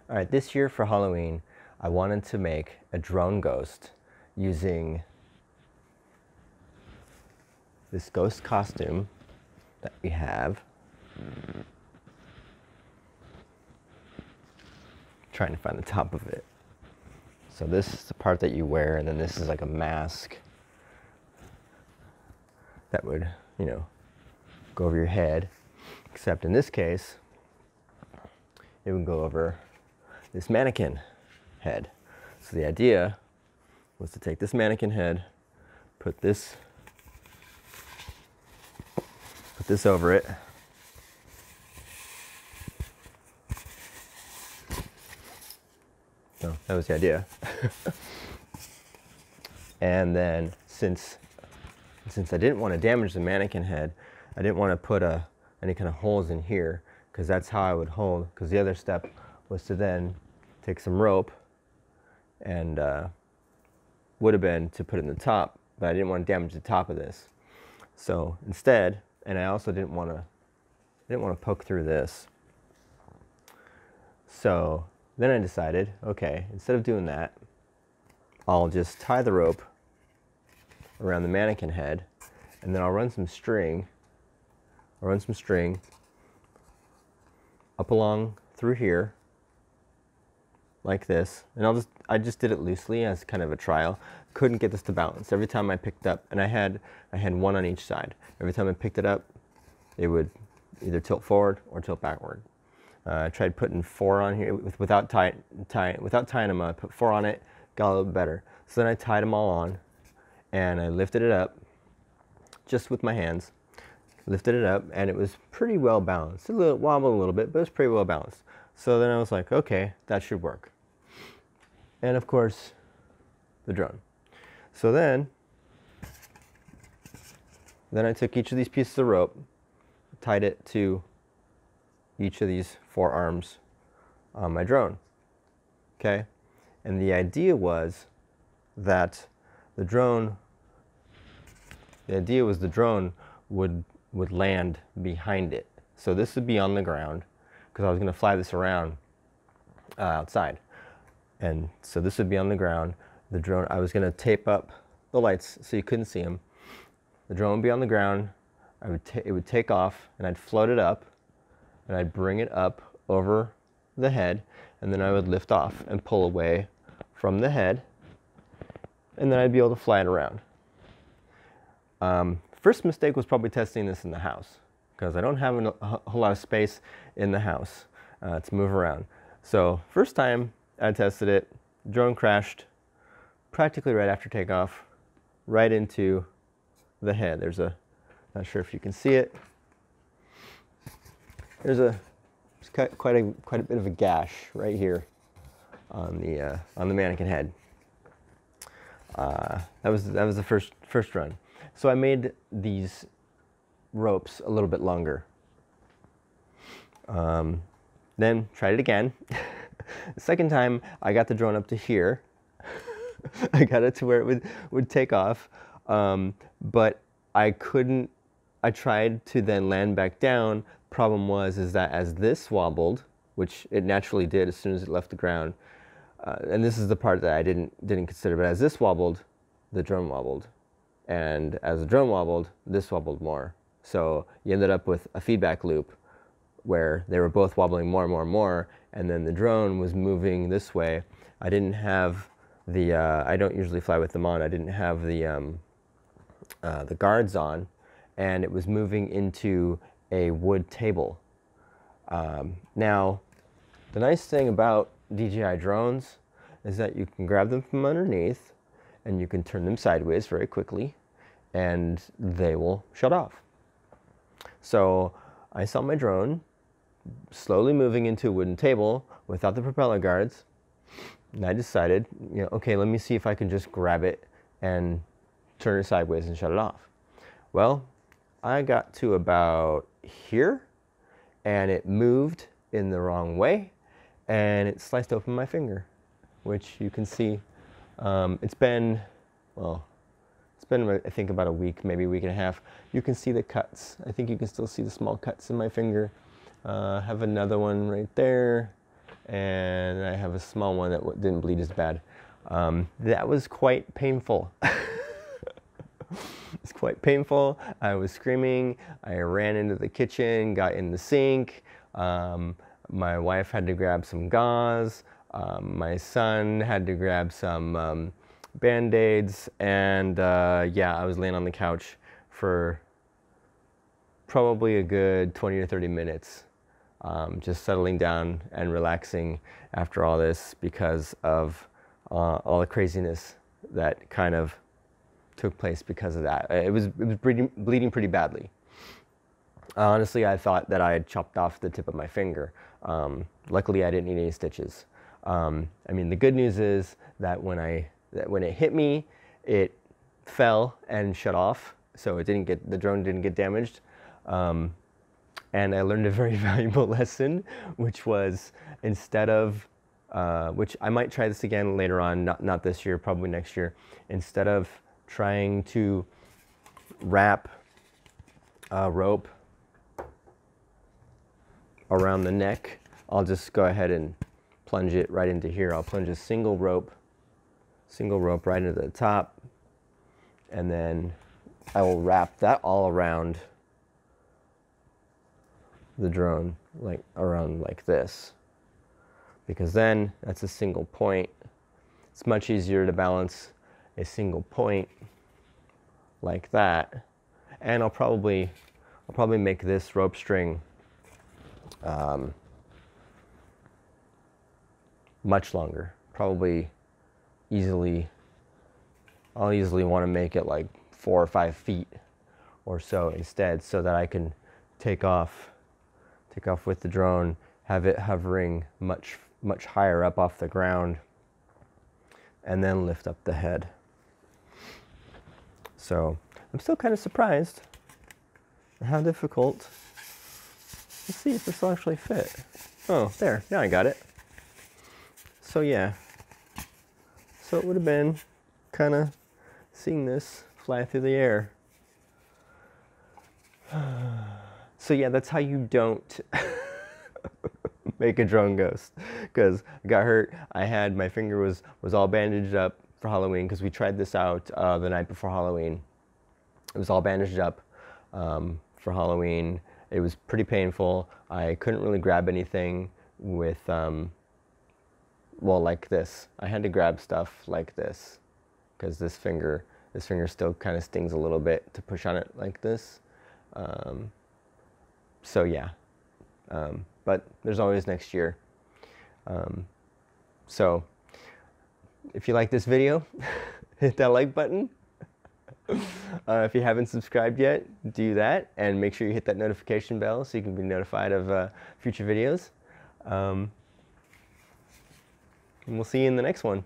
All right, this year for Halloween, I wanted to make a drone ghost using this ghost costume that we have. Trying to find the top of it. So this is the part that you wear, and then this is like a mask that would, go over your head. Except in this case, it would go over this mannequin head. So the idea was to take this mannequin head, put this over it, so that was the idea. And then since I didn't want to damage the mannequin head, I didn't want to put any kind of holes in here, because that's how I would hold, because the other step was to then take some rope and would have been to put it in the top, but I didn't want to damage the top of this. So instead, and I also didn't want to poke through this. So then I decided, okay, instead of doing that, I'll just tie the rope around the mannequin head, and then I'll run some string up along through here like this, and I just did it loosely as kind of a trial. Couldn't get this to balance. Every time I picked up, and I had one on each side. Every time I picked it up, it would either tilt forward or tilt backward. I tried putting 4 on here without tying them up. I put 4 on it, got a little bit better. So then I tied them all on, and I lifted it up just with my hands. Lifted it up, and it was pretty well balanced. It wobbled a little bit, but it was pretty well balanced. So then I was like, okay, that should work. And of course, the drone. So then I took each of these pieces of rope, tied it to each of these 4 arms on my drone. Okay? And the idea was that the drone would land behind it. So this would be on the ground, because I was going to fly this around outside. And so this would be on the ground. The drone, I was going to tape up the lights so you couldn't see them. The drone would be on the ground. It would take off, and I'd float it up, and I'd bring it up over the head, and then I would lift off and pull away from the head, and then I'd be able to fly it around. First mistake was probably testing this in the house, because I don't have a whole lot of space in the house to move around. So first time I tested it, drone crashed practically right after takeoff, right into the head. Not sure if you can see it. There's quite a bit of a gash right here on the mannequin head. That was the first run. So I made these ropes a little bit longer. Then tried it again. The second time I got the drone up to here. I got it to where it would take off, but I couldn't. I tried to then land back down. Problem is that as this wobbled, which it naturally did as soon as it left the ground, and this is the part that I didn't consider, but as this wobbled, the drone wobbled. And as the drone wobbled, this wobbled more. So you ended up with a feedback loop where they were both wobbling more and more and more, and then the drone was moving this way. I didn't have the, I don't usually fly with them on, I didn't have the guards on, and it was moving into a wood table. Now, the nice thing about DJI drones is that you can grab them from underneath, and you can turn them sideways very quickly, and they will shut off. So I saw my drone slowly moving into a wooden table without the propeller guards, and I decided, okay, let me see if I can just grab it and turn it sideways and shut it off. Well, I got to about here, and it moved in the wrong way, and it sliced open my finger, which you can see. It's been, I think about a week, maybe a week and a half. You can see the cuts. I think you can still see the small cuts in my finger. Have another one right there, and I have a small one that didn't bleed as bad. That was quite painful. It's quite painful. I was screaming. I ran into the kitchen, got in the sink. My wife had to grab some gauze. My son had to grab some Band-Aids. And yeah, I was laying on the couch for probably a good 20 to 30 minutes, just settling down and relaxing after all this because of all the craziness that kind of took place because of that. It was bleeding pretty badly. Honestly, I thought that I had chopped off the tip of my finger. Luckily, I didn't need any stitches. I mean, the good news is that when it hit me, it fell and shut off, so the drone didn't get damaged. And I learned a very valuable lesson, which was instead of, which I might try this again later on, not this year, probably next year, instead of trying to wrap a rope around the neck, I'll just go ahead and plunge it right into here. I'll plunge a single rope right into the top, and then I will wrap that all around the drone, like around like this, because then that's a single point. It's much easier to balance a single point like that. And I'll probably make this rope string much longer. Probably I'll easily want to make it like 4 or 5 feet or so instead, so that I can take off with the drone, have it hovering much higher up off the ground, and then lift up the head. So I'm still kind of surprised at how difficult. Let's see if this will actually fit. Oh, there, now I got it. So yeah, so it would have been kind of seeing this fly through the air. So yeah, that's how you don't make a drone ghost, because I got hurt. My finger was all bandaged up for Halloween, because we tried this out the night before Halloween. It was all bandaged up for Halloween. It was pretty painful. I couldn't really grab anything with, well, like this. I had to grab stuff like this, because this finger still kind of stings a little bit to push on it like this. So yeah, but there's always next year. So if you like this video, hit that like button. If you haven't subscribed yet, do that, and make sure you hit that notification bell so you can be notified of future videos. And we'll see you in the next one.